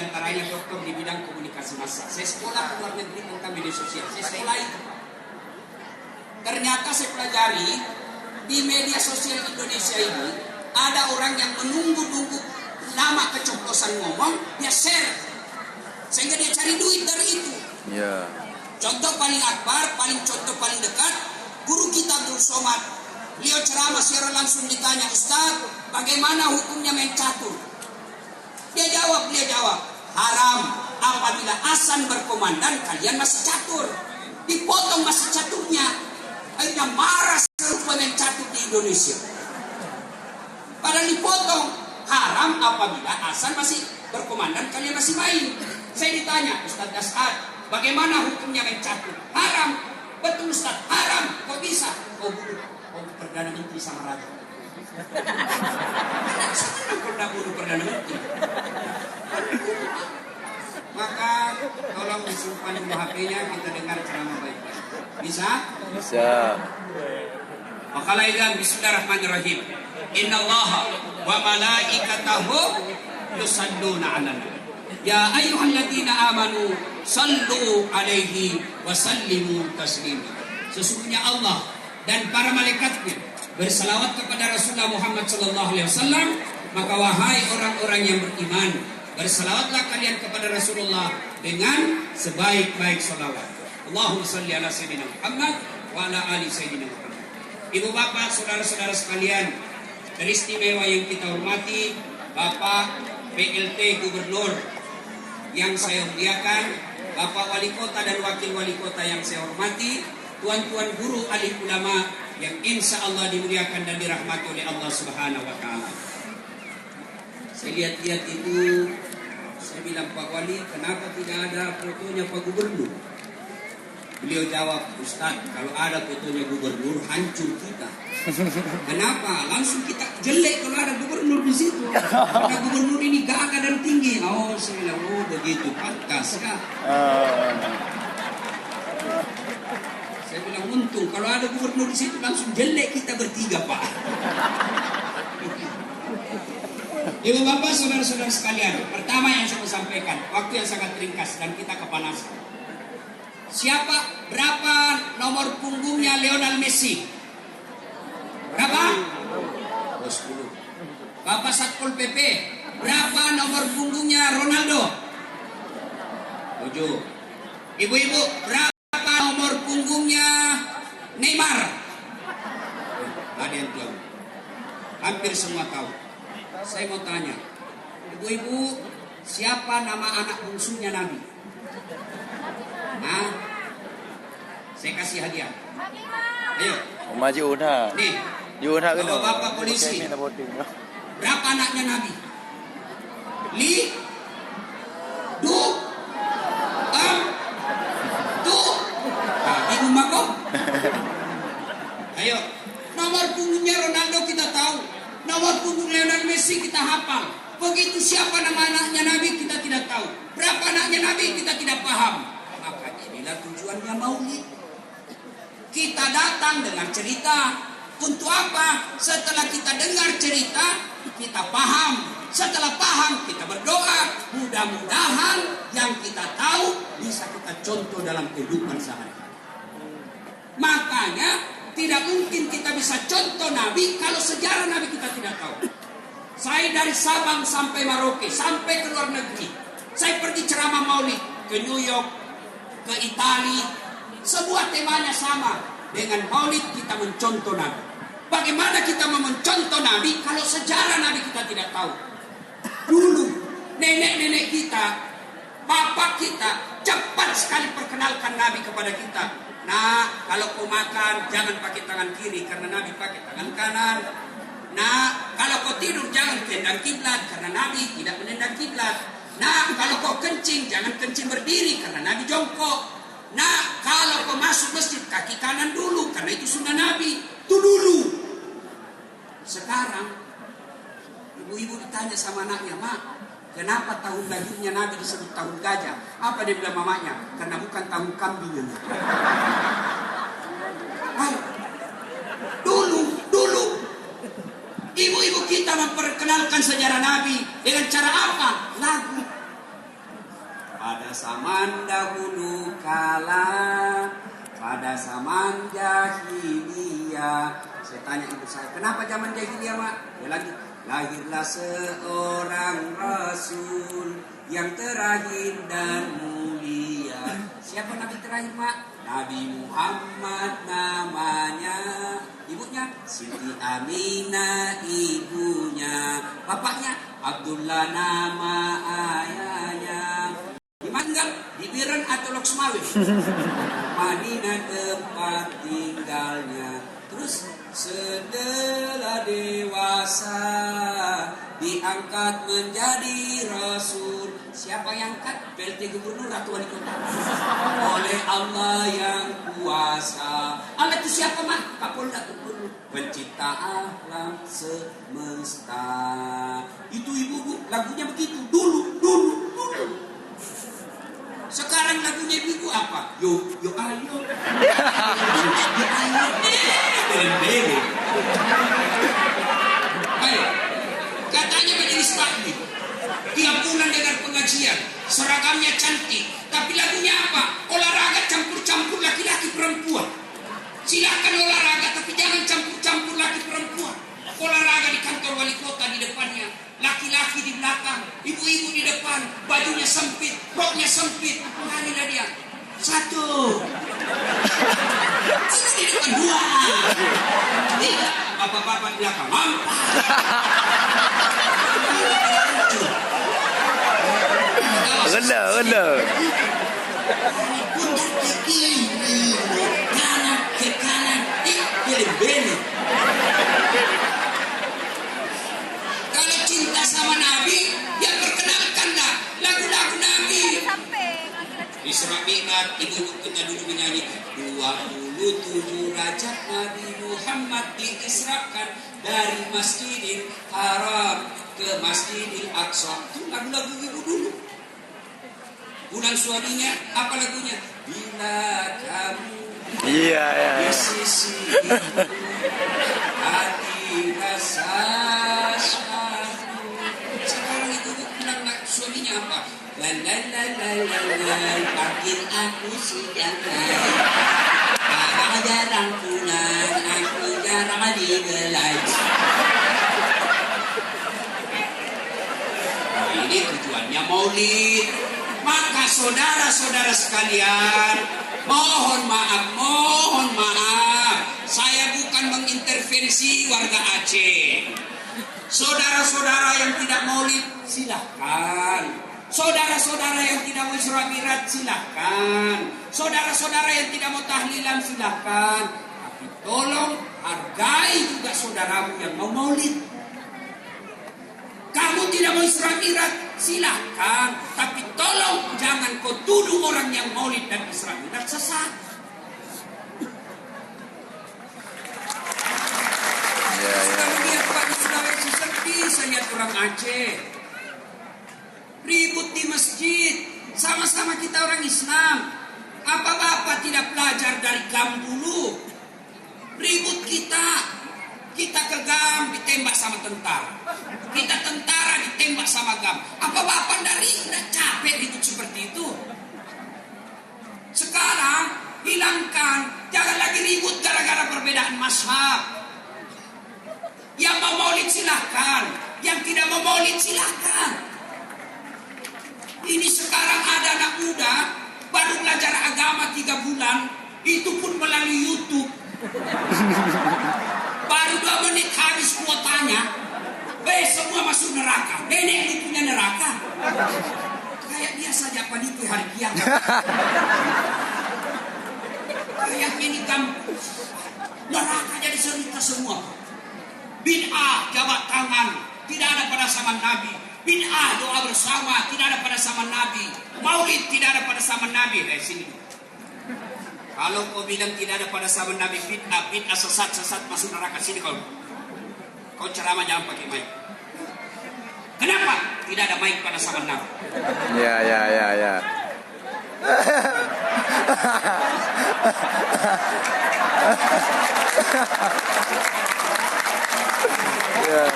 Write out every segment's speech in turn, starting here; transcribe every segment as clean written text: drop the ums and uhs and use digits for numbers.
diantaranya doktor di bidang komunikasi massa. Saya sekolah ke luar negeri tentang media sosial. Saya sekolah itu. Ternyata saya pelajari di media sosial Indonesia ini ada orang yang menunggu-nunggu lama kecoplosan ngomong, dia share sehingga dia cari duit dari itu. Ya. Contoh paling akbar, contoh paling dekat, guru kita Abdul Somad. Beliau ceramah secara langsung ditanya, Ustaz, bagaimana hukumnya main catur? Dia jawab, haram apabila azan berkumandang kalian masih catur. Dipotong masih caturnya. Akhirnya marah seluruh pemain catur di Indonesia. Padahal dipotong, haram apabila azan masih berkumandang kalian masih main. Saya ditanya, Ustaz As'ad, bagaimana hukumnya main catur? Haram. Betul Ustaz, haram. Kok bisa? Kau Perdana Menteri sama Raja. Pernah bunuh Perdana Menteri. Maka tolong disimpan dulu HP-nya, kita dengar ceramah baik-baik. Bisa? Bisa. Maka laidan bismillahirrahmanirrahim. Innallaha wa malaikatahu yusalluna 'alan nabi. Ya ayyuhalladzina amanu sallu alaihi wa sallimu taslima. Sesungguhnya Allah dan para malaikatnya berselawat kepada Rasulullah Muhammad sallallahu alaihi wasallam, maka wahai orang-orang yang beriman, berselawatlah kalian kepada Rasulullah dengan sebaik-baik selawat. Allahumma salli ala sayyidina Muhammad wa ala ali sayyidina Muhammad. Ibu bapak, saudara-saudara sekalian, teristimewa yang kita hormati, Bapak PLT Gubernur yang saya muliakan, Bapak Wali Kota dan Wakil Wali Kota yang saya hormati, tuan-tuan guru alim ulama yang insya Allah dimuliakan dan dirahmati oleh Allah Subhanahu wa Ta'ala. Saya lihat-lihat itu, saya bilang, Pak Wali, kenapa tidak ada fotonya Pak Gubernur? Beliau jawab, Ustaz, kalau ada fotonya Gubernur, hancur kita. Kenapa? Langsung kita jelek kalau ada Gubernur di situ. Karena Gubernur ini gagah dan tinggi. Oh, saya bilang, oh begitu, pantas kah? Saya bilang, untung kalau ada Gubernur di situ langsung jelek kita bertiga, Pak. Ibu bapak, saudara-saudara sekalian, pertama yang saya mau sampaikan, waktu yang sangat ringkas dan kita kepanasan. Berapa nomor punggungnya Lionel Messi? Berapa? 10. Bapak Satpol PP, berapa nomor punggungnya Ronaldo? 7. Ibu-ibu, berapa nomor punggungnya Neymar? Ada yang tahu. Hampir semua tahu. Saya mau tanya, ibu-ibu, siapa nama anak bungsunya Nabi? Nah, saya kasih hadiah. Ayo. Umaji Una. Nih. Una kan. Bapak polisi. Berapa anaknya Nabi? 2. Ibu mako. Ayo. Nomor punggungnya Ronaldo kita tahu. Nomor punggung Lionel Messi kita hafal. Begitu siapa nama anaknya Nabi kita tidak tahu. Berapa anaknya Nabi kita tidak paham. Maka inilah tujuannya maulid. Kita datang dengan cerita. Untuk apa? Setelah kita dengar cerita, kita paham. Setelah paham, kita berdoa. Mudah-mudahan yang kita tahu bisa kita contoh dalam kehidupan sehari-hari. Makanya tidak mungkin kita bisa contoh Nabi kalau sejarah Nabi kita tidak tahu. Saya dari Sabang sampai Merauke, sampai ke luar negeri. Saya pergi ceramah maulid ke New York, ke Italia. Sebuah temanya sama. Dengan maulid kita mencontoh Nabi. Bagaimana kita mau mencontoh Nabi kalau sejarah Nabi kita tidak tahu? Dulu nenek-nenek kita, bapak kita cepat sekali perkenalkan Nabi kepada kita. Nah, kalau kau makan jangan pakai tangan kiri karena Nabi pakai tangan kanan. Nah, kalau kau tidur jangan tendang kiblat karena Nabi tidak menendang kiblat. Nah, kalau kau kencing jangan kencing berdiri karena Nabi jongkok. Nah, kalau kau masuk masjid kaki kanan dulu karena itu sunnah Nabi. Itu dulu. Sekarang ibu-ibu ditanya sama anaknya, Mak, kenapa tahun lahirnya Nabi disebut tahun gajah? Apa dia bilang mamanya? Karena bukan tahun kambing. Dulu ibu-ibu kita memperkenalkan sejarah Nabi dengan cara apa? Lagu. zaman dahulu kala, pada zaman jahiliyah. Saya tanya ibu saya, kenapa zaman jahiliyah, Mak? Ya lagi, lahirlah seorang rasul yang terakhir dan mulia. Siapa nabi terakhir, Mak? Nabi Muhammad namanya. Ibunya Siti Aminah ibunya. Bapaknya Abdullah nama ayahnya. Di mana? Di Biren atau Loksmawe. Madinah tempat tinggalnya. Terus setelah dewasa diangkat menjadi rasul. Siapa yang angkat? PLT Gubernur atau wali kota? Oleh Allah yang kuasa. Allah itu siapa, Mak? Kapolda Gubernur, pencipta alam semesta. Itu ibu lagunya begitu dulu. Sekarang lagunya ibu apa? Yo ayo. Yo ayo. Bele. Ayo. Katanya majelis taklim. Tiap bulan dengan pengajian, seragamnya cantik, tapi lagunya apa? Olahraga campur-campur laki-laki perempuan. Silakan olahraga, tapi jangan campur-campur laki perempuan. Olahraga di kantor wali kota di depannya, laki-laki di belakang, ibu-ibu di depan, bajunya sempit, roknya sempit. Marilah dia. 1. Ini di depan 2. 3. Bapak-bapak di belakang. 4. Rendah. Ke kanan, beli. Kalau cinta sama Nabi, ya perkenalkanlah lagu-lagu Nabi. Isra Mi'raj, ibu kita dulu menyanyi 27 derajat Nabi Muhammad diisrakan dari Masjidil Haram ke Masjidil Aqsa. Itu lagu-lagu ibu dulu. Bulan suaminya, apa lagunya? Bila kamu Iya. di sisi ibu, hati rasa syahdu. Sekarang ibu bilang suaminya apa? La, panggil aku siang jarang pulang, aku jarang dibelai. Ini tujuannya maulid. Maka saudara-saudara sekalian, mohon maaf, saya bukan mengintervensi warga Aceh. Saudara-saudara yang tidak maulid, silahkan. Saudara-saudara yang tidak mau Isra Mi'raj, silahkan. Saudara-saudara yang tidak mau tahlilan, silahkan. Tapi tolong hargai juga saudaramu yang mau maulid. Kamu tidak mau Isra Mi'raj, silahkan. Tapi tolong jangan kau tuduh orang yang maulid dan Isra Mi'raj sesat. Sudah melihat Pak di Sulawesi, sedih saya lihat orang Aceh. Ribut di masjid. Sama-sama kita orang Islam. Apa Bapak tidak belajar dari GAM dulu? Ribut kita. Kita ke GAM ditembak sama tentara. Kita tentara ditembak sama GAM. Apa Bapak udah capek ribut seperti itu? Sekarang hilangkan. Jangan lagi ribut gara-gara perbedaan mazhab. Yang mau maulid silahkan. Yang tidak mau maulid silahkan. Ini sekarang ada anak muda baru belajar agama 3 bulan. Itu pun melalui YouTube. Baru 2 menit habis kuotanya. Semua masuk neraka. Nenek lu punya neraka. Kayak dia saja panitia hari kiamat. Kayak ini kampus. Neraka jadi cerita semua. Bid'ah jabat tangan. Tidak ada pada zaman Nabi. Bid'ah doa bersama tidak ada pada zaman Nabi. Maulid tidak ada pada zaman Nabi. Sini. Kalau kau bilang tidak ada pada zaman Nabi, bid'ah sesat masuk neraka. Sini kau ceramah jangan pakai mic. Kenapa tidak ada mic pada zaman Nabi? Ya.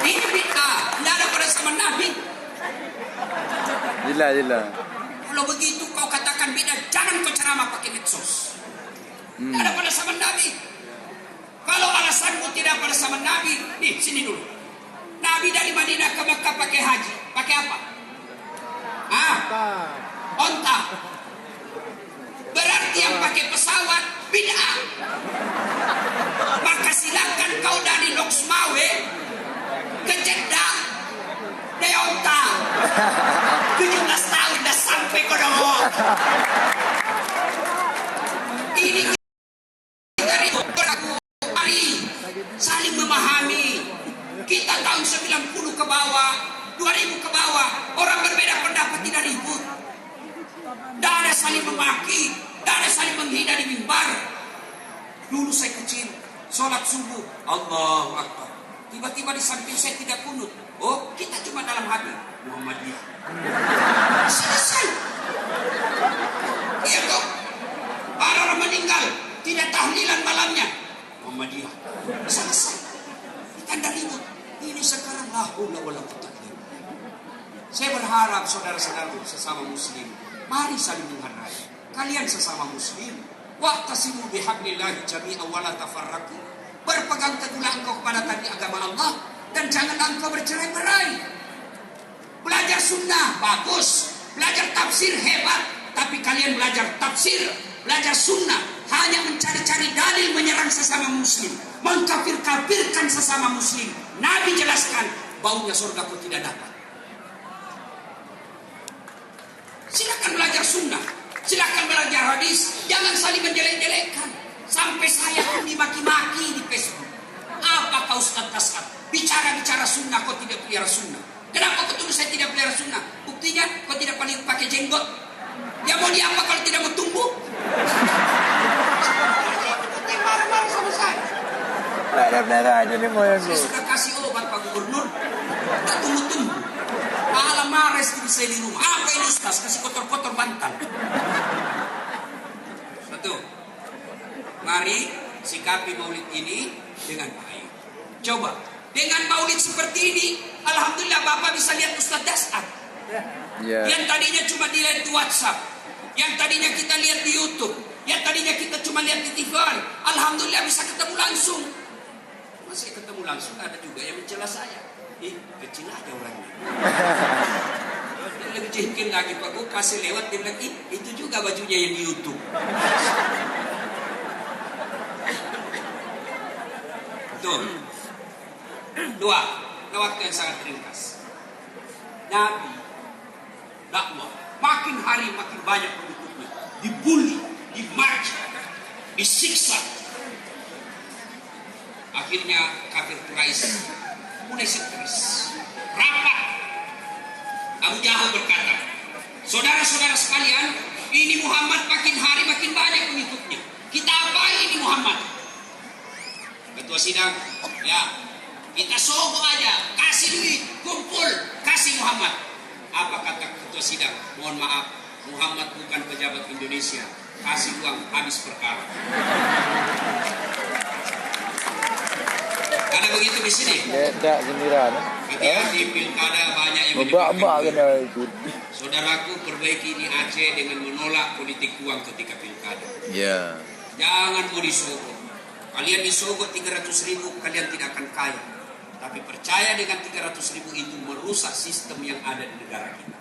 Ini bid'ah tidak ada pada zaman Nabi. Jila. Kalau begitu kau katakan beda, jangan kau ceramah pakai medsos. Tidak ada pada zaman Nabi. Kalau alasanmu tidak pada zaman Nabi, nih sini dulu. Nabi dari Madinah ke Makkah pakai haji, pakai apa? Onta. Berarti yang pakai pesawat bid'ah. Maka silakan kau dari Loksmawe ke Jeddah naik onta. 17 tahun dah sampai ke Doho. Ini kita ribut. Mari saling memahami. Kita tahun 90 ke bawah, 2000 ke bawah, orang berbeda pendapat tidak ribut. Tidak ada saling memaki, tidak ada saling menghina di mimbar. Dulu saya kecil, sholat subuh, Allahu Akbar. Tiba-tiba di samping saya tidak kunut. Oh, kita cuma dalam hati, Muhammadiyah. Selesai. Iya kok. Orang meninggal, tidak tahlilan malamnya, Muhammadiyah. Selesai. Kita tidak ribut. Ini sekarang la haula wala quwwata illa billah. Saya berharap saudara-saudaraku sesama muslim, mari saling menghargai. Kalian sesama muslim, wa'tasimu bihablillahi jami'an wa la tafarraqu. Berpegang teguhlah engkau kepada tali agama Allah dan janganlah engkau bercerai-berai. Belajar sunnah bagus, belajar tafsir hebat, tapi kalian belajar tafsir, belajar sunnah hanya mencari-cari dalil menyerang sesama muslim, mengkafir-kafirkan sesama muslim. Nabi jelaskan, baunya surga kau tidak dapat. Silakan belajar sunnah, silakan belajar hadis, jangan saling menjelek-jelekkan. Sampai saya pun dimaki-maki di Facebook. Apa kau Ustaz Tasat? Bicara-bicara sunnah kau tidak pelihara sunnah. Kenapa kau tulis saya tidak pelihara sunnah? Buktinya kau tidak pakai jenggot. Ya mau diapa kalau tidak mau tumbuh? Dia marah-marah sama saya. Pelihara aja nih moyang Saya sudah kasih obat Pak Gubernur. Tak tumbuh-tumbuh. Malah marah istri saya di rumah. Apa ini Ustaz? Kasih kotor-kotor bantal. Satu. Mari sikapi maulid ini dengan baik. Coba. Dengan maulid seperti ini, alhamdulillah Bapak bisa lihat Ustaz Dasat. Yang tadinya cuma dilihat di WhatsApp, yang tadinya kita lihat di YouTube, yang tadinya kita cuma lihat di TV, alhamdulillah bisa ketemu langsung. Masih ketemu langsung ada juga yang mencela saya. Kecil aja orangnya. Yang lebih jengkel lagi Pak, gue kasih lewat dia bilang, itu juga bajunya yang di YouTube. Betul. Dua, waktu yang sangat ringkas. Nabi dakwah makin hari makin banyak pengikutnya, dibully, dimarci, disiksa. Akhirnya kafir Quraisy mulai stres, rapat. Abu Jahal berkata, saudara-saudara sekalian, ini Muhammad makin hari makin banyak pengikutnya. Kita apain ini Muhammad? Ketua sidang, ya kita sogok aja, kasih duit, kumpul, kasih Muhammad. Apa kata ketua sidang? Mohon maaf, Muhammad bukan pejabat Indonesia. Kasih uang, habis perkara. Ada begitu di sini? Tidak gembira. Hati-hati pilkada banyak yang menyebabkan itu. Saudaraku, perbaiki ini Aceh dengan menolak politik uang ketika pilkada. Ya. Jangan mau disogok. Kalian disogok 300.000, kalian tidak akan kaya. Tapi percaya dengan 300.000 itu merusak sistem yang ada di negara kita.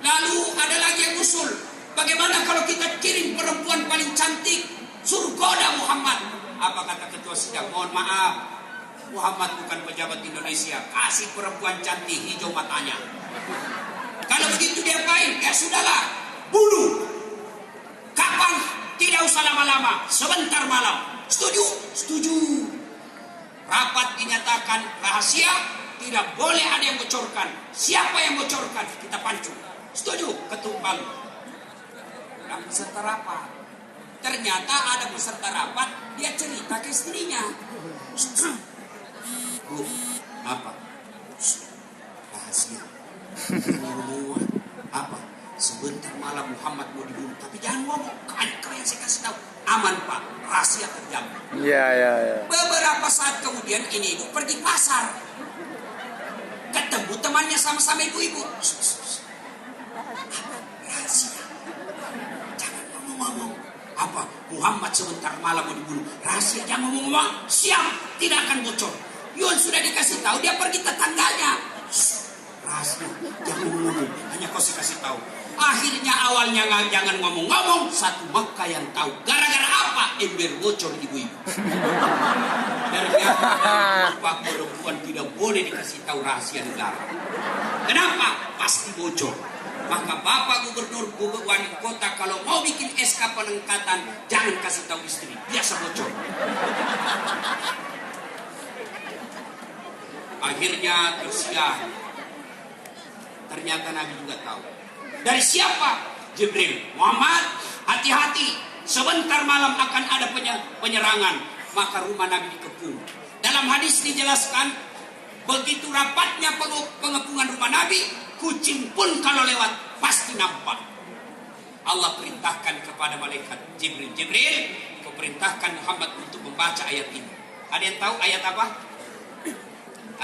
Lalu ada lagi yang usul, bagaimana kalau kita kirim perempuan paling cantik, suruh goda Muhammad? Apa kata ketua sidang? Mohon maaf, Muhammad bukan pejabat Indonesia. Kasih perempuan cantik, hijau matanya. Kalau begitu diapain? Ya sudahlah, bunuh. Kapan? Tidak usah lama-lama, sebentar malam. Setuju? Setuju. Rapat dinyatakan rahasia, tidak boleh ada yang bocorkan. Siapa yang bocorkan? Kita pancung. Setuju? Ketuk palu. Dan peserta rapat. Ternyata ada peserta rapat, dia cerita ke istrinya. Bu, apa? Rahasia. Apa? Sebentar malam Muhammad mau dibunuh, tapi jangan ngomong. Kau yang saya kasih tahu. Aman Pak, rahasia terjamin. Ya. Beberapa saat kemudian ini ibu pergi pasar, ketemu temannya sama-sama ibu-ibu. Muhammad sebentar malam mau dibunuh. Rahasia, jangan ngomong-ngomong. Siap, tidak akan bocor. Yun sudah dikasih tahu, dia pergi tetangganya. Rahasia, jangan ngomong-ngomong. Hanya kau kasih tahu. Akhirnya awalnya jangan ngomong-ngomong. Satu Makkah yang tahu. Gara-gara apa? Ember bocor ibu-ibu. Bapak perempuan tidak boleh dikasih tahu rahasia negara. Kenapa? Pasti bocor. Maka bapak gubernur wali kota kalau mau bikin SK pengangkatan jangan kasih tahu istri, biasa bocor. Akhirnya tersiar. Ternyata Nabi juga tahu. Dari siapa? Jibril. Muhammad, hati-hati. Sebentar malam akan ada penyerangan. Maka rumah Nabi dikepung. Dalam hadis dijelaskan, begitu rapatnya pengepungan rumah Nabi, kucing pun kalau lewat pasti nampak. Allah perintahkan kepada malaikat Jibril. Jibril, kau perintahkan Muhammad untuk membaca ayat ini. Ada yang tahu ayat apa?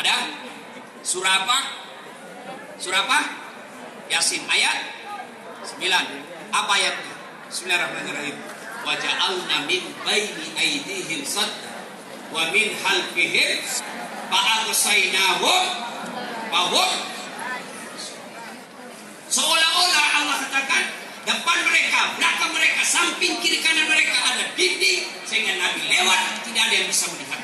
Ada? Surah apa? Surah apa? Yasin ayat 9. Apa ayatnya? Bismillahirrahmanirrahim. Wa ja'alna min baini aydihim sadda wa min khalfihim fa'agsaynahum fahum. Seolah-olah Allah katakan depan mereka, belakang mereka, samping kiri kanan mereka ada dinding sehingga Nabi lewat tidak ada yang bisa melihat.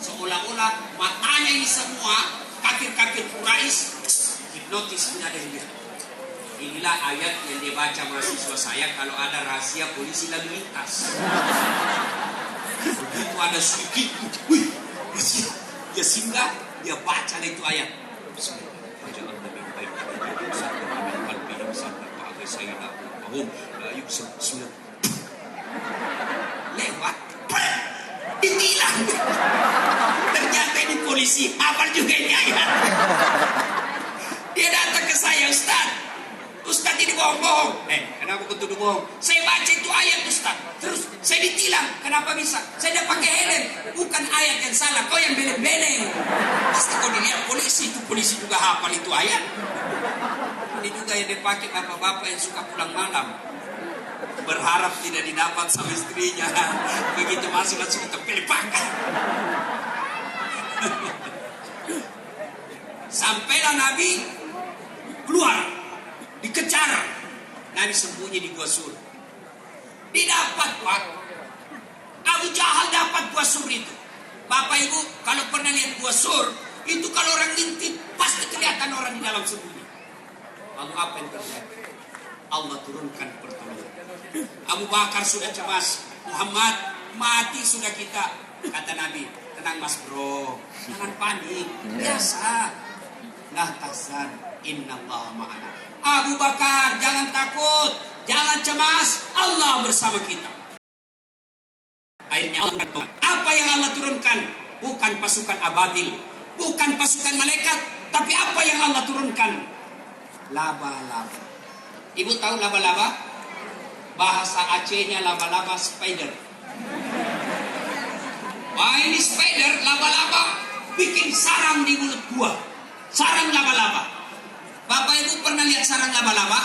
Seolah-olah matanya ini semua kafir-kafir Quraisy hipnotis, tidak ada yang lihat. Inilah ayat yang dibaca mahasiswa saya kalau ada rahasia polisi lalu lintas. Begitu ada sedikit, wih, dia singgah, dia baca itu ayat. Lewat, ditilang. Ternyata ini polisi, hafal juga ini ayat. Dia datang ke saya, Ustaz ini bohong-bohong. Kenapa kau tuduh bohong? Saya baca itu ayat Ustaz. Terus saya ditilang. Kenapa bisa? Saya dah pakai helm. Bukan ayat yang salah. Kau yang beleng-beleng. Pasti kau dilihat polisi. Itu polisi juga hafal itu ayat. Ini juga yang dipakai bapak-bapak yang suka pulang malam. Berharap tidak didapat sama istrinya. Begitu masuk langsung ditempel pakai. Sampailah Nabi keluar. Dikejar. Nabi sembunyi di Gua Sur. Didapat Pak. Abu Jahal dapat Gua Sur itu. Bapak Ibu kalau pernah lihat Gua Sur, itu kalau orang ngintip pasti kelihatan orang di dalam sembunyi. Lalu apa yang terjadi? Allah turunkan pertolongan. Abu Bakar sudah cemas. Muhammad, mati sudah kita. Kata Nabi, tenang mas bro, jangan panik, biasa. Lah tahzan, innallaha ma'ana. Abu Bakar, jangan takut, jangan cemas, Allah bersama kita. Akhirnya apa yang Allah turunkan? Bukan pasukan ababil, bukan pasukan malaikat, tapi apa yang Allah turunkan? Laba-laba. Ibu tahu laba-laba? Bahasa Acehnya laba-laba spider. Wah ini spider, laba-laba bikin sarang di mulut gua. Sarang laba-laba. Bapak Ibu pernah lihat sarang laba-laba?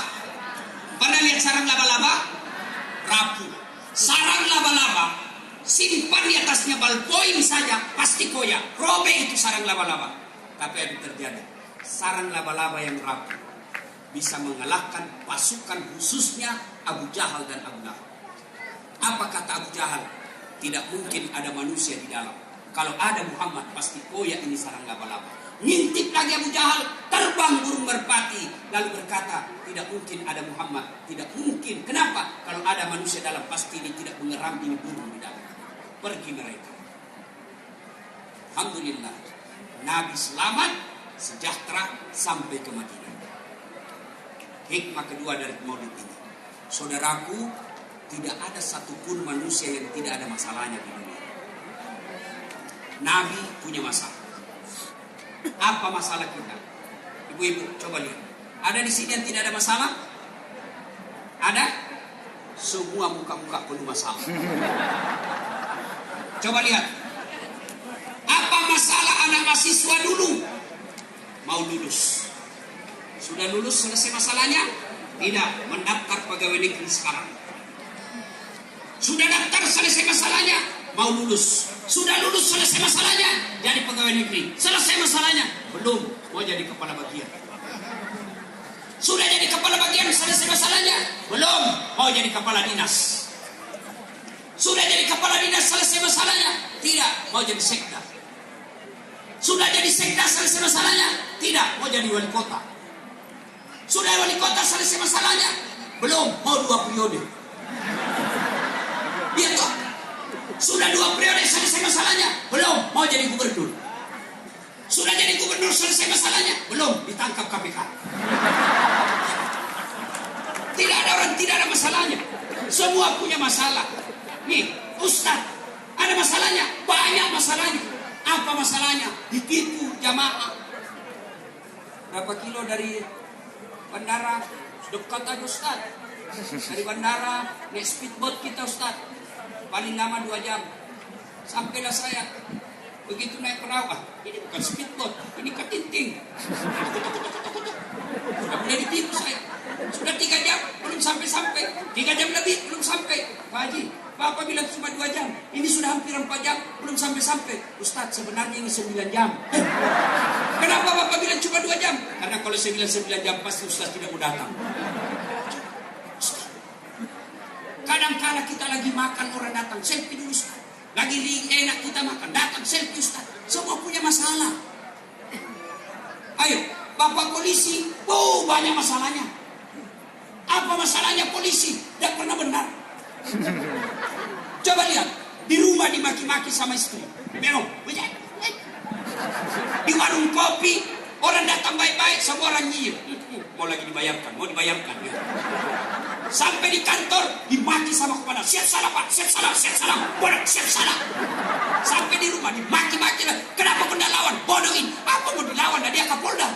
Pernah lihat sarang laba-laba? Rapuh. Sarang laba-laba simpan di atasnya ballpoint saja pasti koyak. Robek itu sarang laba-laba. Tapi apa yang terjadi? Sarang laba-laba yang rapuh bisa mengalahkan pasukan khususnya Abu Jahal dan Abu Lahab. Apa kata Abu Jahal? Tidak mungkin ada manusia di dalam. Kalau ada Muhammad pasti koyak ini sarang laba-laba. Ngintip lagi Abu Jahal, terbang burung merpati, lalu berkata, tidak mungkin ada Muhammad, tidak mungkin. Kenapa? Kalau ada manusia dalam pasti ini tidak mengerambi burung di dalam. Pergi mereka. Alhamdulillah, Nabi selamat, sejahtera sampai ke Madinah. Hikmah kedua dari maulid ini, saudaraku, tidak ada satupun manusia yang tidak ada masalahnya di dunia. Nabi punya masalah. Apa masalah kita? Ibu-ibu coba lihat. Ada di sini yang tidak ada masalah? Ada? Semua muka-muka penuh masalah. Coba lihat. Apa masalah anak mahasiswa dulu? Mau lulus. Sudah lulus selesai masalahnya? Tidak, mendaftar pegawai negeri sekarang. Sudah daftar selesai masalahnya, mau lulus. Sudah lulus selesai masalahnya, jadi pegawai negeri. Selesai masalahnya, belum, mau jadi kepala bagian. Sudah jadi kepala bagian, selesai masalahnya, belum, mau jadi kepala dinas. Sudah jadi kepala dinas, selesai masalahnya, tidak, mau jadi sekda. Sudah jadi sekda, selesai masalahnya, tidak, mau jadi wali kota. Sudah wali kota, selesai masalahnya, belum, mau 2 periode. Dia tuh sudah 2 periode, selesai masalahnya, belum, mau jadi gubernur. Sudah jadi gubernur, selesai masalahnya, belum, ditangkap KPK. Tidak ada orang tidak ada masalahnya. Semua punya masalah. Nih, Ustaz, ada masalahnya, banyak masalahnya. Apa masalahnya? Ditipu jamaah. Berapa kilo dari bandara? Dekat aja Ustaz. Dari bandara naik speedboat kita Ustaz. Paling lama 2 jam. Sampailah saya. Begitu naik perahu, ini bukan speedboat, ini ketinting. Sudah mulai ditipu saya. Sudah 3 jam, belum sampai-sampai. 3 jam lebih, belum sampai. Pak Haji, Bapak bilang cuma 2 jam. Ini sudah hampir 4 jam, belum sampai-sampai. Ustaz, sebenarnya ini 9 jam. Kenapa Bapak bilang cuma 2 jam? Karena kalau saya bilang 9 jam, pasti Ustaz tidak mau datang. Kadang-kadang kita lagi makan, orang datang, selfie dulu Ustaz. Lagi enak kita makan, datang selfie Ustaz. Semua punya masalah. Ayo, Bapak polisi, banyak masalahnya. Apa masalahnya polisi? Tidak pernah benar. Coba lihat, di rumah dimaki-maki sama istri. Memang, di warung kopi, orang datang baik-baik, semua orang nyiir. Mau lagi dibayarkan, mau dibayarkan. Ya. Sampai di kantor, dimaki sama kepala. Siap salah Pak, siap salah, siap salah. Bodoh, siap salah. Sampai di rumah, dimaki-maki lah. Kenapa kau tidak lawan? Bodohin. Apa mau dilawan? Dan dia Kapolda.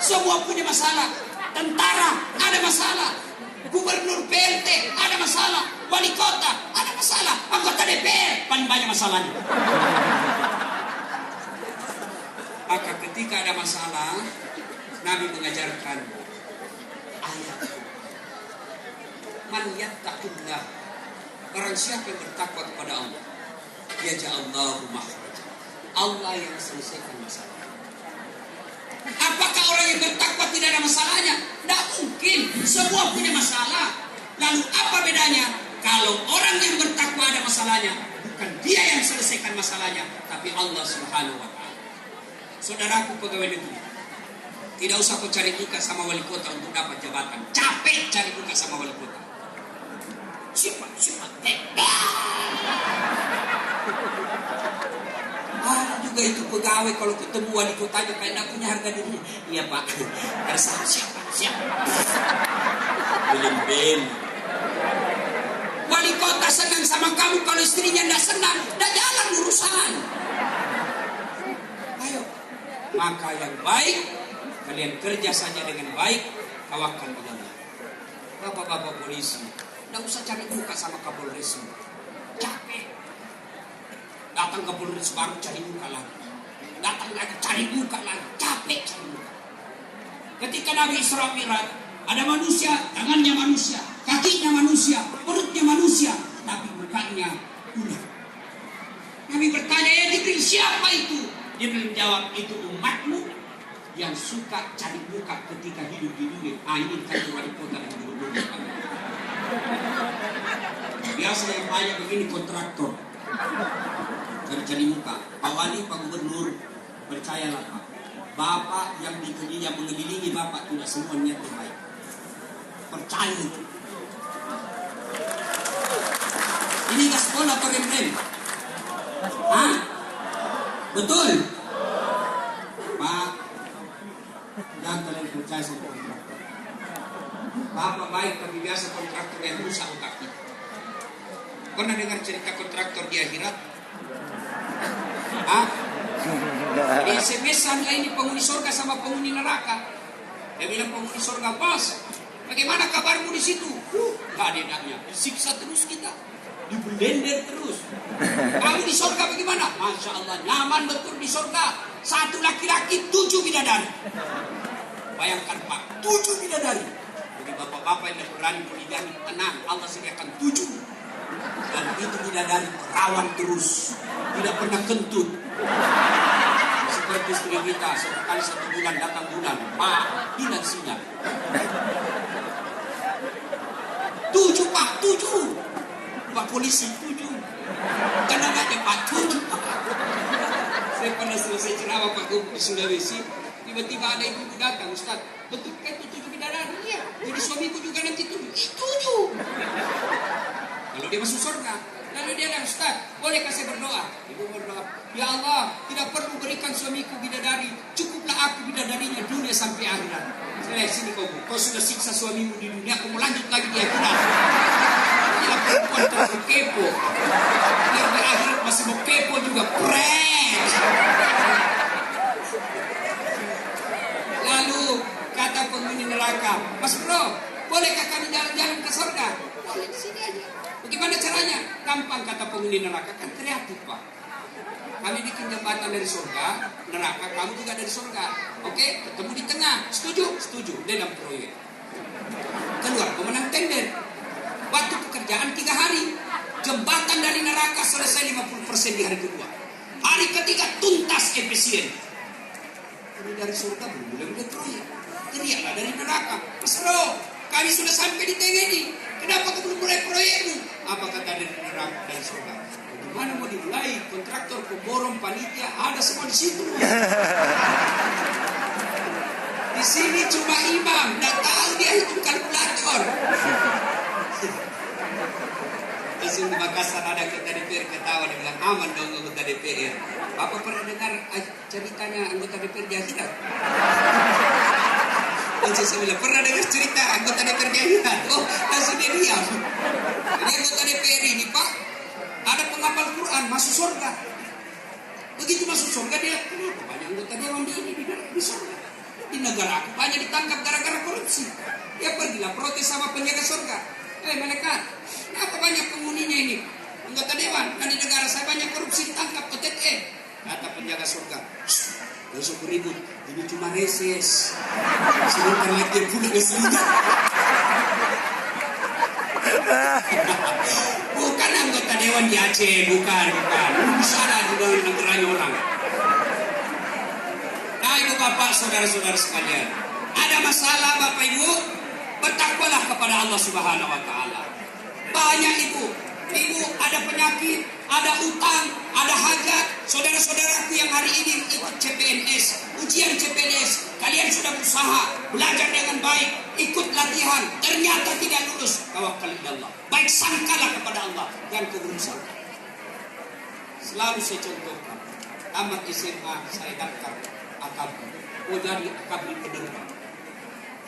Semua punya masalah. Tentara ada masalah. Gubernur PLT ada masalah. Wali kota ada masalah. Anggota DPR paling banyak masalahnya. Maka ketika ada masalah, Nabi mengajarkan ayat man yattaqillah, barang siapa yang bertakwa kepada Allah, yaj'allahu makhraja, Allah yang selesaikan masalah. Apakah orang yang bertakwa tidak ada masalahnya? Tidak mungkin, semua punya masalah. Lalu apa bedanya? Kalau orang yang bertakwa ada masalahnya, bukan dia yang selesaikan masalahnya, tapi Allah Subhanahu wa ta'ala. Saudaraku pegawai negeri, tidak usah kau cari muka sama wali kota untuk dapat jabatan. Capek cari muka sama wali kota. Siapa? Ada juga itu pegawai kalau ketemu wali kotanya kayak tidak punya harga diri. Iya Pak, terserah siapa. Belum. Wali kota senang sama kamu, kalau istrinya tidak senang, tidak jalan urusan. Ayo, maka yang baik kalian kerja saja dengan baik, tawakal kepada Allah. Bapak-bapak polisi, tidak usah cari muka sama Kapolres. Capek. Datang Kapolres baru cari muka lagi. Datang lagi cari muka lagi. Capek cari muka. Ketika Nabi Isra Mi'raj, ada manusia, tangannya manusia, kakinya manusia, perutnya manusia, tapi mukanya ular. Nabi bertanya, ya Jibril, siapa itu? Jibril menjawab, itu umatmu yang suka cari muka ketika hidup di dunia. Ini kan wali kota dan gubernur. Biasa yang banyak begini kontraktor cari muka. Pak Wali, Pak Gubernur, percayalah Pak, Bapak yang mengelilingi Bapak tidak semua niat yang baik. Percaya itu. Ini gaspol atau rem? Hah? Betul? Pak, jangan kalian percaya sama kontraktor. Bapak baik tapi biasa kontraktor yang rusak otak kita. Pernah dengar cerita kontraktor di akhirat? Hah? Di SMS-an lah ini penghuni surga sama penghuni neraka. Dia bilang penghuni surga, Bos, bagaimana kabarmu di situ? Gak ada enaknya, disiksa terus kita, dibelender terus. Kamu di surga bagaimana? Masya Allah, nyaman betul di surga. 1 laki-laki, 7 bidadari. Bayangkan Pak, 7 bidadari. Jadi Bapak Bapak-bapak yang berani poligami, tenang, Allah sediakan 7. Dan itu bidadari perawan terus, tidak pernah kentut. Seperti istri kita, sekali 1 bulan datang bulan, Pak, bilang singa. 7 Pak, 7. Pak polisi 7. Kenapa aja Pak 7? Saya pernah selesai ceramah Pak Gubernur Sulawesi, tiba-tiba ada ibu datang, Ustaz, betul kan itu 7 bidadari? Iya. Jadi suamiku juga nanti 7. 7. Kalau dia masuk surga, lalu dia bilang, Ustaz, bolehkah saya berdoa? Ibu berdoa, ya Allah, tidak perlu berikan suamiku bidadari, cukuplah aku bidadarinya dunia sampai akhirat. Saya sini kau sudah siksa suamimu di dunia, kau mau lanjut lagi di akhirat. Dia perempuan terkepo, dia di akhirat masih mau kepo juga, prank. Lalu kata penghuni neraka, Mas Bro, bolehkah kami jalan-jalan ke surga? Boleh di sini aja. Bagaimana caranya? Gampang, kata penghuni neraka, kan kreatif Pak. Kami bikin jembatan dari surga, neraka, kamu juga dari surga. Oke, ketemu di tengah. Setuju? Setuju. Dalam proyek. Keluar pemenang tender. Waktu pekerjaan 3 hari. Jembatan dari neraka selesai 50% di hari kedua. Hari ketiga tuntas efisien. Ini dari surga belum mulai proyek. Teriaklah dari neraka, Mas Bro, kami sudah sampai di tengah ini. Kenapa kau belum mulai proyekmu? Apa kata dari neraka dan surga? Bagaimana mau dimulai? Kontraktor, pemborong, panitia, ada semua di situ. Di sini cuma imam, tidak tahu dia hitung kalkulator. Langsung di Makassar ada anggota DPR ketawa, dia bilang aman dong anggota DPR. Bapak pernah dengar ceritanya anggota DPR di akhirat? Langsung saya bilang, pernah dengar cerita anggota DPR di akhirat? Oh, langsung dia diam. Jadi anggota DPR ini Pak, ada penghafal Quran, masuk surga. Begitu masuk surga dia, kenapa banyak anggota dewan di surga? Di negara aku banyak ditangkap gara-gara korupsi. Dia pergilah protes sama penjaga surga. Malaikat, kenapa banyak penghuninya ini? Anggota dewan, dan di negara saya banyak korupsi ditangkap OTT. Kata penjaga surga, gak usah ribut, ini cuma reses. Sebentar lagi yang pulang ke sini. Bukan anggota dewan di Aceh, bukan. Di sana juga negaranya orang. Nah ibu bapak, saudara-saudara sekalian, ada masalah bapak ibu, bertakwalah kepada Allah Subhanahu Wa Taala. Banyak ibu ada penyakit, ada utang, ada hajat. Saudara-saudaraku yang hari ini ikut CPNS, ujian CPNS, kalian sudah berusaha, belajar dengan baik, ikut latihan, ternyata tidak lulus. Tawakkal Allah. Baik sangkalah kepada Allah dan keberusahaan. Selalu saya contohkan, tamat SMA saya daftar akabri, mau jadi akabri penerbang.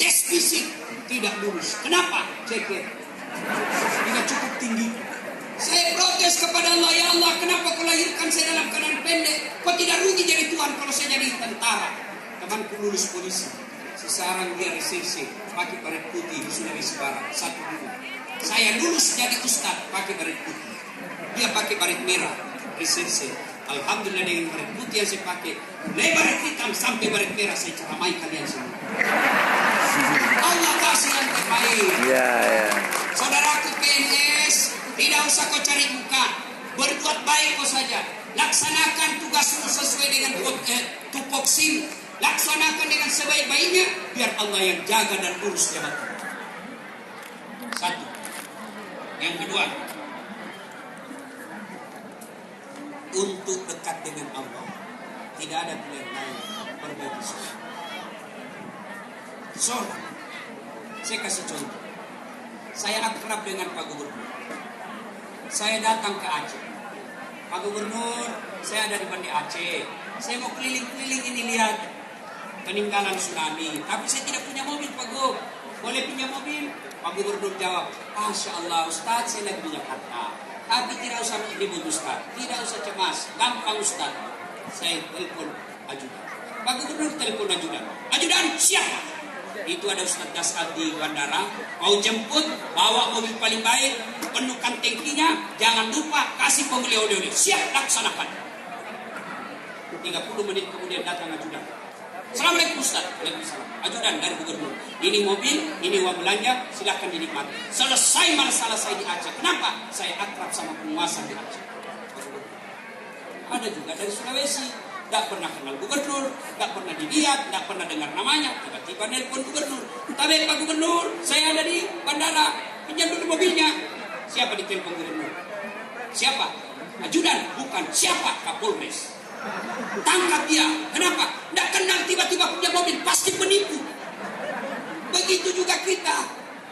Tes fisik tidak lulus. Kenapa? Ceker tidak cukup tinggi. Saya protes kepada Allah, ya Allah, kenapa kau lahirkan saya dalam keadaan pendek? Kau tidak rugi jadi Tuhan kalau saya jadi tentara. Temanku lulus polisi, sekarang dia reserse, pakai baret putih di Sulawesi Barat, 1 bulan. Saya lulus jadi ustaz, pakai baret putih. Dia pakai baret merah, reserse. Alhamdulillah dengan baret putih yang saya pakai, mulai baret hitam sampai baret merah, saya ceramai kalian semua. Allah kasih yang terbaik. Ya. Saudaraku PNS, tidak usah kau cari muka, berbuat baik kau saja. Laksanakan tugasmu sesuai dengan tupoksi. Laksanakan dengan sebaik-baiknya, biar Allah yang jaga dan urus jabatan. 1. Yang kedua, untuk dekat dengan Allah, tidak ada pilihan lain, perbaiki sholat. Sholat. Saya kasih contoh. Saya akrab dengan Pak Gubernur. Saya datang ke Aceh. Pak Gubernur, saya ada di Banda Aceh. Saya mau keliling-keliling ini lihat peninggalan tsunami. Tapi saya tidak punya mobil, Pak Gub. Boleh punya mobil? Pak Gubernur jawab, Masya Allah Ustaz, saya lagi di Jakarta. Tapi tidak usah ribut Ustaz. Tidak usah cemas. Gampang Ustaz. Saya telepon ajudan. Pak Gubernur telepon ajudan. Ajudan, siapa? Itu ada Ustaz Dasad di bandara. Mau jemput, bawa mobil paling baik, penuhkan tangkinya, jangan lupa kasih pembeli oleh-oleh. Siap, laksanakan. 30 menit kemudian datang ajudan. Assalamualaikum Ustaz. Waalaikumsalam. Ajudan dari gubernur. Ini mobil, ini uang belanja, silakan dinikmati. Selesai masalah saya di Aceh. Kenapa? Saya akrab sama penguasa di Aceh. Ada juga dari Sulawesi, tidak pernah kenal gubernur, tidak pernah dilihat, tidak pernah dengar namanya. Tiba-tiba nelpon gubernur. Tapi Pak Gubernur, saya ada di bandara, pinjam dulu mobilnya. Siapa di telepon gubernur? Siapa? Ajudan, bukan. Siapa? Kapolres. Tangkap dia. Kenapa? Tidak kenal, tiba-tiba punya mobil, pasti penipu. Begitu juga kita.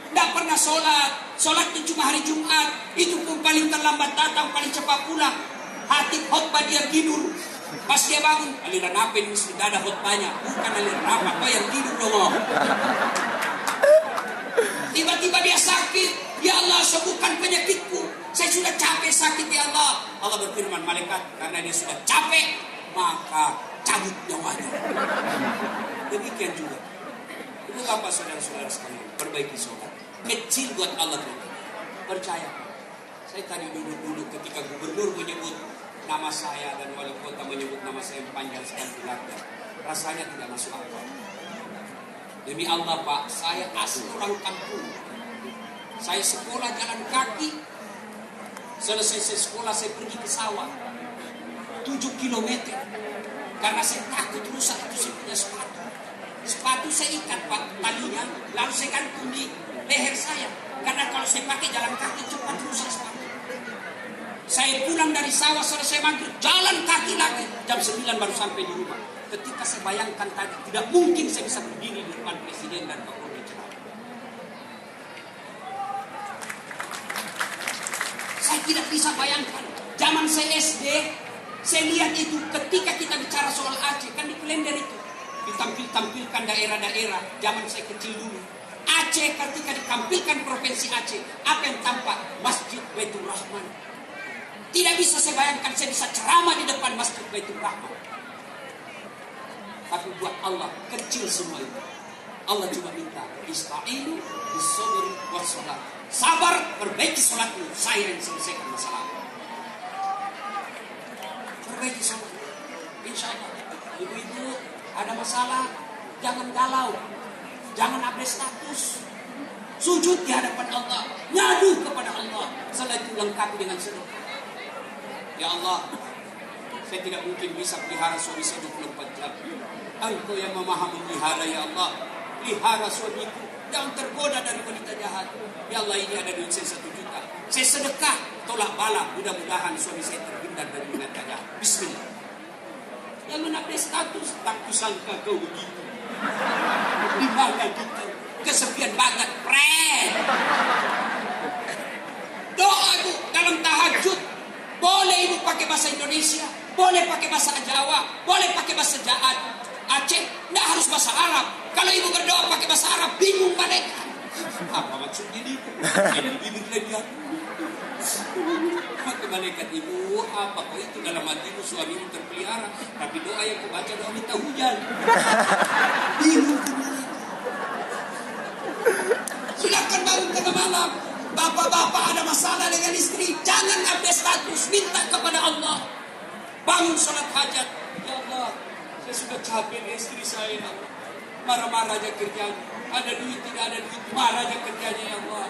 Tidak pernah sholat. Sholat itu cuma hari Jumat. Itu pun paling terlambat datang, paling cepat pulang. Hati khotbah dia tidur. Pas dia bangun, aliran apa ini sudah ada khotbahnya? Bukan aliran apa, kau yang tidur dong. Tiba-tiba dia sakit. Ya Allah, sembuhkan penyakitku. Saya sudah capek sakit ya Allah. Allah berfirman, malaikat, karena dia sudah capek, maka cabut nyawanya. Demikian juga. Itu apa saudara-saudara sekalian? Perbaiki sholat. Kecil buat Allah. Percaya. Saya tadi duduk-duduk ketika gubernur menyebut nama saya dan wali kota menyebut nama saya yang panjang sekali. Rasanya tidak masuk akal. Demi Allah Pak, saya asli orang kampung. Saya sekolah jalan kaki. Selesai saya sekolah, saya pergi ke sawah 7 kilometer. Karena saya takut rusak itu saya punya sepatu. Sepatu saya ikat Pak talinya, lalu saya gantung di leher saya. Karena kalau saya pakai jalan kaki cepat rusak sepatu. Saya pulang dari sawah selesai maghrib, jalan kaki lagi. Jam 9 baru sampai di rumah. Ketika saya bayangkan tadi, tidak mungkin saya bisa berdiri di depan Presiden dan Kapolri ceramah. Saya tidak bisa bayangkan. Zaman saya SD, saya lihat itu ketika kita bicara soal Aceh, kan di kalender itu ditampilkan daerah-daerah. Zaman saya kecil dulu, Aceh ketika ditampilkan provinsi Aceh, apa yang tampak? Masjid Baitur Rahman. Tidak bisa saya bayangkan saya bisa ceramah di depan Masjid Baitur Rahman. Tapi buat Allah kecil semua itu. Allah cuma minta ista'inu bis-sabri was-salat. Sabar, perbaiki salatmu, saya yang selesaikan masalah. Perbaiki salat. Insya Allah. Ibu-ibu ada masalah, jangan galau, jangan update status. Sujud di hadapan Allah, ngadu kepada Allah. Setelah itu lengkapi dengan sedekah. Ya Allah, saya tidak mungkin bisa pelihara suami saya 24 jam. Engkau yang memahami pelihara ya Allah. Pelihara suamiku, jangan tergoda dari wanita jahat. Ya Allah, ini ada duit saya 1 juta. Saya sedekah, tolak bala. Mudah-mudahan suami saya terhindar dari wanita jahat. Bismillah. Yang menapis status, tak kusangka kau begitu. Di mana kita? Kesepian banget, friend. Doa ibu dalam tahajud. Boleh ibu pakai bahasa Indonesia, boleh pakai bahasa Jawa, boleh pakai bahasa Aceh, tidak harus bahasa Arab. Kalau ibu berdoa pakai bahasa Arab, bingung malaikat. Apa maksudnya ini? Ini bibir lagi. Maka malaikat ibu, apa kau itu dalam hatimu suamimu terpelihara, tapi doa yang kau baca doa minta hujan. Bingung malaikat. Silakan bangun tengah malam. Bapak-bapak ada masalah dengan istri, jangan update status, minta kepada Allah. Bangun sholat hajat. Ya Allah, saya sudah capek dengan istri saya. Marah-marah aja kerjanya. Ada duit, tidak ada duit, marah aja kerjanya ya Allah.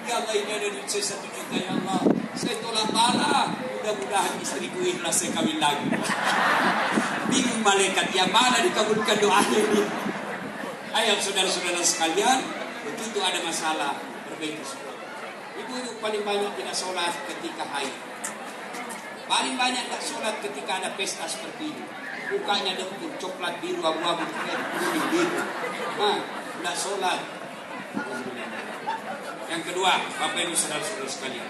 Ya Allah, ini ada duit saya 1 juta ya Allah. Saya tolak bala. Mudah-mudahan istriku ikhlas saya kawin lagi. Bingung malaikat, yang mana dikabulkan doanya ini. Ayo saudara-saudara sekalian, begitu ada masalah, perbaiki sholat. Ibu paling banyak tidak sholat ketika haid. Paling banyak tidak sholat ketika ada pesta seperti ini. Mukanya dempul, coklat biru, abu-abu, kuning biru. Tidak sholat. Yang kedua, Bapak Ibu saudara-saudara sekalian,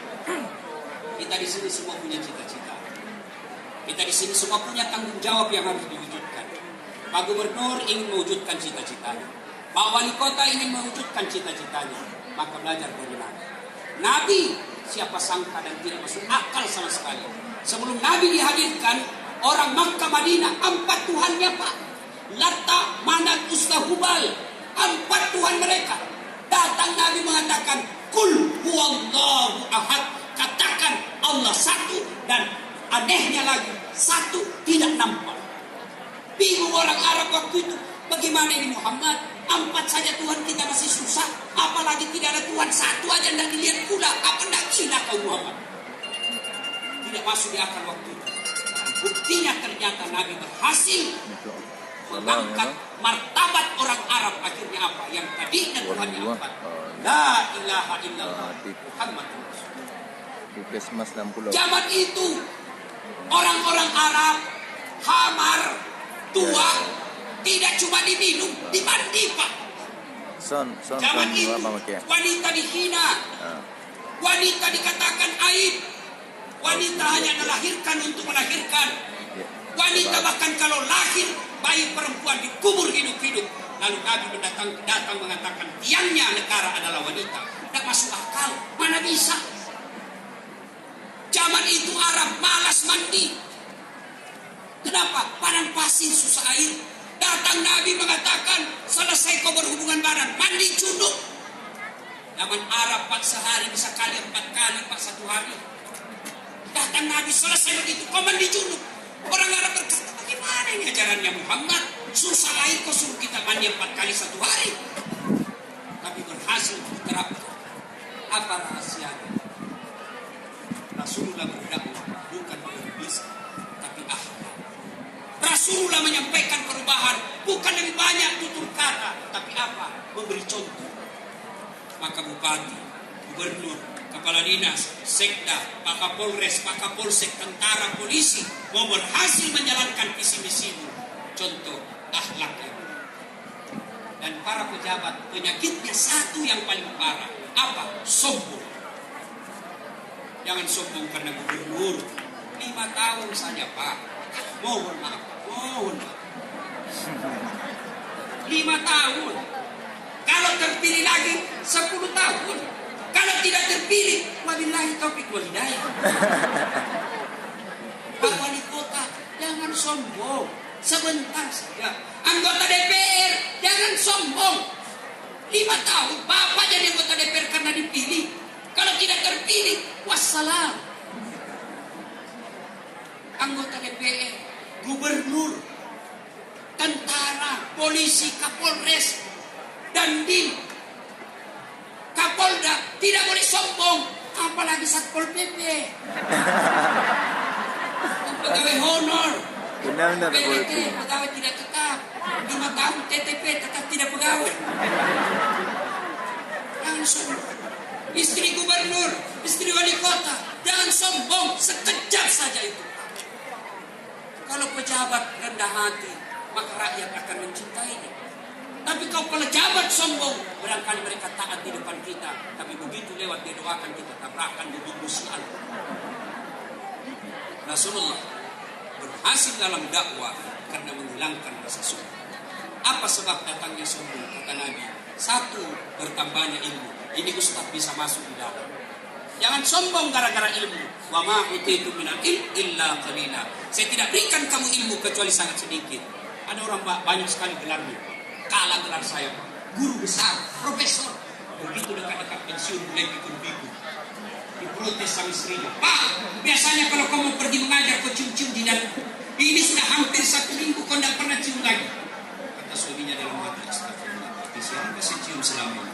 kita di sini semua punya cita-cita. Kita di sini semua punya tanggung jawab yang harus diwujudkan. Pak Gubernur ingin mewujudkan cita-citanya. Pak Wali Kota ingin mewujudkan cita-citanya. Maka belajar dari Nabi. Nabi, siapa sangka dan tidak masuk akal sama sekali. Sebelum Nabi dihadirkan, orang Makkah Madinah 4 Tuhannya Pak. Lata, Manat, Uzza, Hubal, 4 Tuhan mereka. Datang Nabi mengatakan, Kul huwallahu ahad. Katakan Allah satu, dan anehnya lagi, satu tidak nampak. Bingung orang Arab waktu itu. Bagaimana ini Muhammad? 4 saja Tuhan kita masih susah, apalagi tidak ada Tuhan satu aja tidak dilihat pula. Apa tidak gila kau Muhammad? Tidak masuk di akal waktu itu. Buktinya ternyata Nabi berhasil mengangkat martabat orang Arab. Akhirnya apa? Yang tadinya Tuhannya empat. La ilaha illallah Muhammad Rasulullah. Puskesmas 60. Zaman itu orang-orang Arab hamar, tua, tidak cuma diminum, dimandi Pak. Zaman itu wanita dihina, wanita dikatakan aib, wanita hanya melahirkan untuk melahirkan, wanita bahkan kalau lahir bayi perempuan dikubur hidup-hidup. Lalu Nabi datang mengatakan tiangnya negara adalah wanita. Tidak masuk akal, mana bisa? Zaman itu Arab malas mandi. Kenapa? Padang pasir susah air. Datang Nabi mengatakan selesai kau berhubungan badan, mandi junub. Zaman Arab Pak sehari bisa kali 4 kali Pak 1 hari. Datang Nabi selesai begitu kau mandi junub. Orang Arab berkata bagaimana ini ajarannya Muhammad? Susah air kau suruh kita mandi 4 kali 1 hari. Tapi berhasil diterapkan. Apa rahasianya? Rasulullah berdakwah bukan berbisa, tapi akhlak. Rasulullah menyampaikan perubahan bukan lebih banyak tutur kata, tapi apa? Memberi contoh. Maka bupati, gubernur, kepala dinas, sekda, pak kapolres, pak kapolsek, tentara, polisi mau berhasil menjalankan visi misi itu. Contoh akhlaknya. Dan para pejabat penyakitnya satu yang paling parah. Apa? Sombong. Jangan sombong karena gubernur 5 tahun saja Pak. Mohon maaf. 5 tahun. Kalau terpilih lagi 10 tahun. Kalau tidak terpilih, wabillahi taufik wal hidayah. Pak Wali Kota, jangan sombong. Sebentar saja. Anggota DPR, jangan sombong. 5 tahun, Bapak jadi anggota DPR karena dipilih. Kalau tidak terpilih, wassalam. Anggota DPR, gubernur, tentara, polisi, kapolres, dandim, kapolda tidak boleh sombong, apalagi satpol PP. Pegawai honor, PWT, pegawai tidak tetap, 5 tahun TTP tetap tidak pegawai. Jangan sombong. Istri gubernur, istri wali kota, jangan sombong, sekejap saja itu. Kalau pejabat rendah hati, maka rakyat akan mencintainya. Tapi kalau pejabat sombong, barangkali mereka taat di depan kita, tapi begitu lewat dia doakan kita tabrakan di bumbu sial. Rasulullah berhasil dalam dakwah karena menghilangkan rasa sombong. Apa sebab datangnya sombong? Kata Nabi, 1, bertambahnya ilmu. Ini ustaz bisa masuk di dalam. Jangan sombong gara-gara ilmu. Wa ma utitu minal ilm illa qalila. Saya tidak berikan kamu ilmu kecuali sangat sedikit. Ada orang banyak sekali gelarnya. Kalah gelar saya, guru besar, profesor. Begitu dekat-dekat pensiun mulai pikun-pikun. Diprotes sama istrinya. Pak, biasanya kalau kamu pergi mengajar kau cium-cium di dalam. Ini sudah hampir 1 minggu kau tidak pernah cium lagi. Kata suaminya dalam hati, astagfirullah. Tapi siapa sih cium selama ini?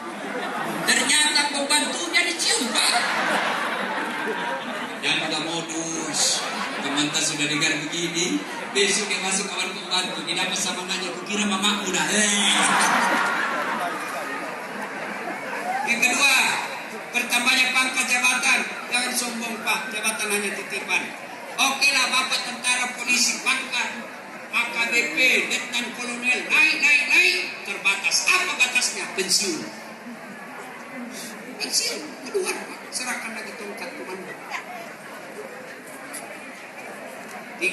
Ternyata pembantunya dicium Pak. Jangan udah modus. Kemantan sudah dengar begini, besok dia masuk kamar pembantu, dia dapat sama nanya, kukira mamaku dah. Yang kedua, bertambahnya pangkat jabatan. Jangan sombong Pak, jabatan hanya titipan. Oke lah Bapak tentara polisi pangkat AKBP, Letnan Kolonel, naik, terbatas. Apa batasnya? Pensiun. Pensiun, keluar Pak, serahkan lagi tongkat komando. 3,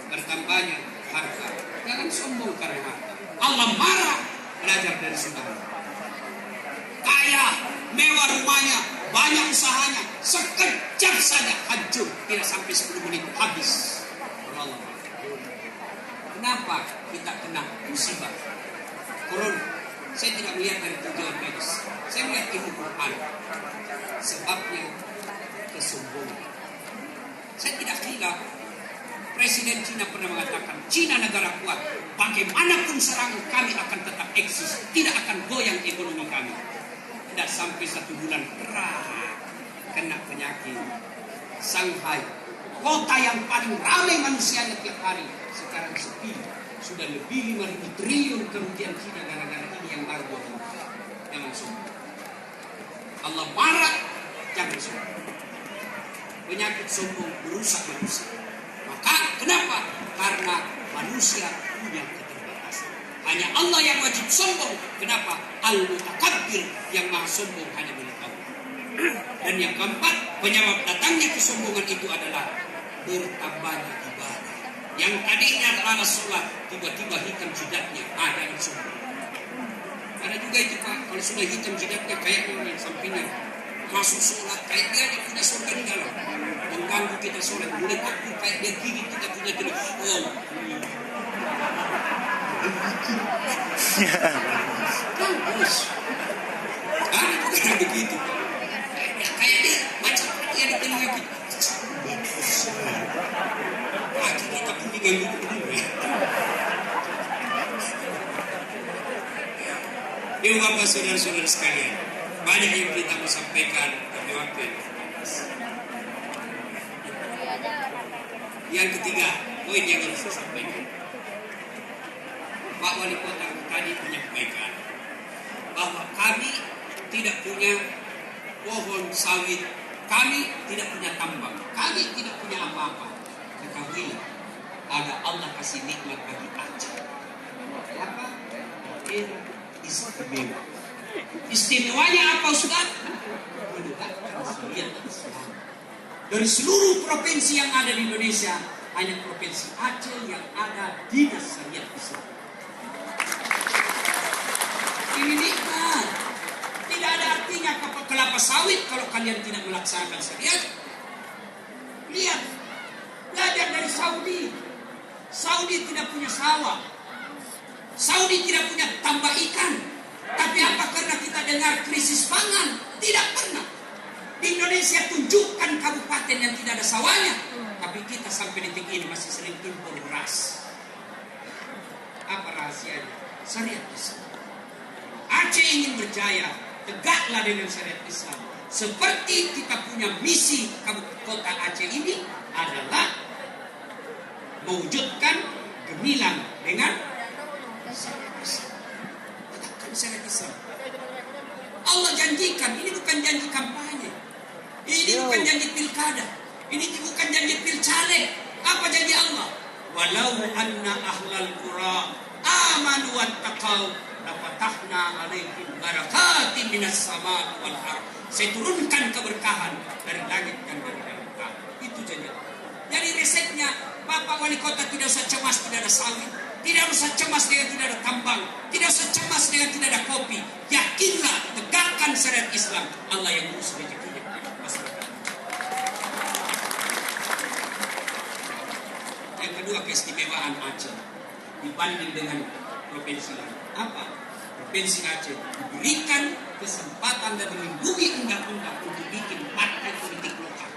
bertambahnya harta. Jangan sombong karena harta. Allah marah, belajar dari saudara. Kaya, mewah rumahnya, banyak usahanya, sekejap saja hancur, tidak sampai 10 menit habis. Allah. Kenapa kita kena musibah corona? Saya tidak melihat dari tujuan medis. Saya melihat ilmu Quran. Sebabnya kesombongan. Saya tidak kira Presiden Cina pernah mengatakan, Cina negara kuat, bagaimanapun serangan kami akan tetap eksis, tidak akan goyang ekonomi kami. Tidak sampai 1 bulan, kena penyakit. Shanghai, kota yang paling ramai manusianya tiap hari, sekarang sepi. Sudah lebih 5.000 triliun kerugian Cina gara-gara ini yang baru buat. Jangan sombong. Allah marah, jangan sombong. Penyakit sombong merusak manusia. Maka kenapa? Karena manusia punya keterbatasan. Hanya Allah yang wajib sombong. Kenapa? Al-Mutakabbir, yang maha sombong hanya milik Allah. Dan yang keempat, penyebab datangnya kesombongan itu adalah bertambahnya ibadah. Yang tadinya adalah sholat, tiba-tiba hitam jidatnya, ada yang sombong. Ada juga itu Pak, kalau sudah hitam jidatnya kayak yang sampingnya masuk sholat, kayak dia yang punya surga di dalam, mengganggu kita sholat, mulai takut kayak dia gigit kita punya jenis. Oh, bagus. Bukan begitu. Kayak dia macam dia di telinga kita. Hati kita pun diganggu dulu. Ya Bapak saudara-saudara sekalian, banyak yang kita mau sampaikan, tapi waktu yang terbatas. Yang ketiga, poin yang harus saya sampaikan. Pak Wali Kota tadi menyampaikan bahwa kami tidak punya pohon sawit, kami tidak punya tambang, kami tidak punya apa-apa. Ketahuilah, ada Allah kasih nikmat bagi Aceh. Apa? Istimewa. Istimewanya apa Ustaz? Menegakkan syariat Islam. Dari seluruh provinsi yang ada di Indonesia, hanya provinsi Aceh yang ada dinas syariat Islam. Ini nikmat. Tidak ada artinya kelapa sawit kalau kalian tidak melaksanakan syariat. Lihat, belajar dari Saudi. Saudi tidak punya sawah. Saudi tidak punya tambak ikan. Tapi apa karena kita dengar krisis pangan? Tidak pernah. Di Indonesia tunjukkan kabupaten yang tidak ada sawahnya. Tapi kita sampai detik ini masih sering impor beras. Apa rahasianya? Syariat Islam. Aceh ingin berjaya, tegaklah dengan syariat Islam. Seperti kita punya misi kota Aceh ini adalah mewujudkan gemilang dengan syariat Islam. Tegakkan syariat Islam. Allah janjikan, ini bukan janji kampanye. Ini bukan janji pilkada. Ini bukan janji pilcaleg. Apa janji Allah? Walau anna ahlal qura amanu wattaqau lafatahna alaihim barakatin minas sama wal ardh. Saya turunkan keberkahan dari langit dan dari dalam. Itu janji Allah. Jadi resepnya, Bapak Wali Kota tidak usah cemas tidak ada sawit, tidak usah cemas dengan tidak ada tambang, tidak usah cemas dengan tidak ada kopi. Yakinlah, tegakkan syariat Islam. Allah yang urus rezekinya masyarakat. Yang kedua, keistimewaan Aceh dibanding dengan provinsi lain. Apa? Provinsi Aceh diberikan kesempatan dan dilindungi undang-undang untuk bikin partai politik lokal.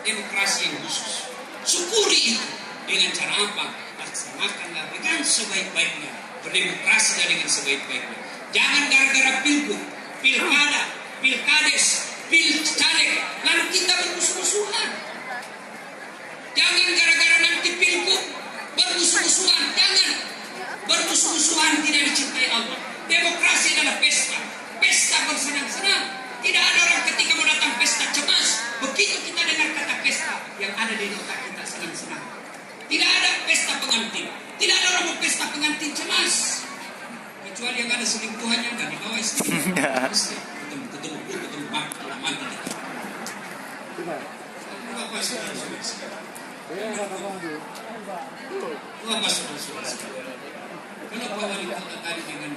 Demokrasi yang khusus. Syukuri itu. Dengan cara apa? Laksanakanlah dengan sebaik-baiknya. Berdemokrasi dengan sebaik-baiknya. Jangan gara-gara pilgub, pilkada, pilkades, pilcaleg, lalu kita bermusuh-musuhan. Jangan gara-gara nanti pilgub bermusuh-musuhan. Jangan. Bermusuh-musuhan tidak dicintai Allah. Demokrasi adalah pesta. Pesta bersenang-senang. Tidak ada orang ketika mau datang pesta cemas. Begitu kita dengar kata pesta, yang ada di otak kita senang-senang. Tidak ada pesta pengantin. Tidak ada orang mau pesta pengantin cemas. Kecuali yang ada selingkuhannya dan di bawah istri. Ketemu mati kita. Apa saudara-saudara? Apa saudara-saudara? Kenapa Wali Kota tadi dengan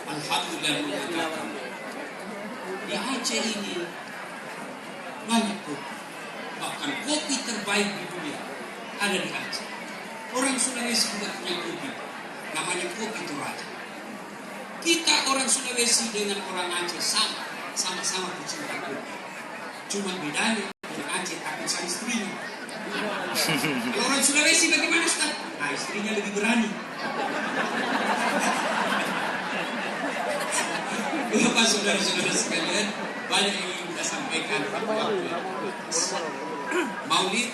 Alhamdulillah mengatakan di Aceh ini banyak kopi, bahkan kopi terbaik di dunia ada di Aceh. Orang Sulawesi juga punya kopi, namanya kopi Toraja. Kita orang Sulawesi dengan orang Aceh sama-sama pecinta kopi. Cuma bedanya orang Aceh takut sama istrinya. Kalau orang Sulawesi bagaimana Ustaz? Nah, istrinya lebih berani. Bapak saudara-saudara sekalian, banyak yang ingin kita sampaikan pada waktu yang terbatas. Maulid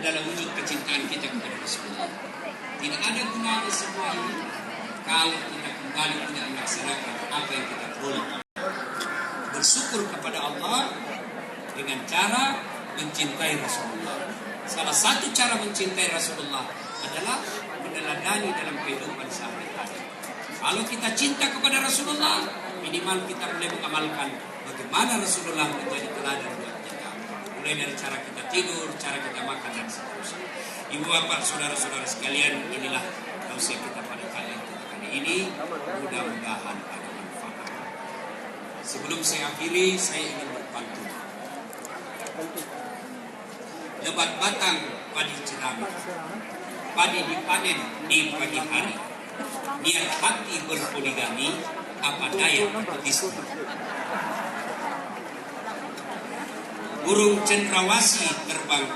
adalah wujud kecintaan kita kepada Rasulullah. Tidak ada gunanya semua ini kalau kita kembali tidak melaksanakan apa yang kita boleh. Bersyukur kepada Allah dengan cara mencintai Rasulullah. Salah satu cara mencintai Rasulullah adalah meneladani dalam kehidupan sehari-hari. Kalau kita cinta kepada Rasulullah, minimal kita mulai mengamalkan bagaimana Rasulullah menjadi teladan buat kita. Mulai dari cara kita tidur, cara kita makan, dan seterusnya. Ibu bapak, saudara-saudara sekalian, inilah tausiah kita pada kali ini. Mudah-mudahan ada manfaat. Sebelum saya akhiri, saya ingin berpantun. Lebat batang padi ceramah, padi dipanen di pagi hari. Niat hati berpoligami, apa daya betisna. Burung cendrawasih terbang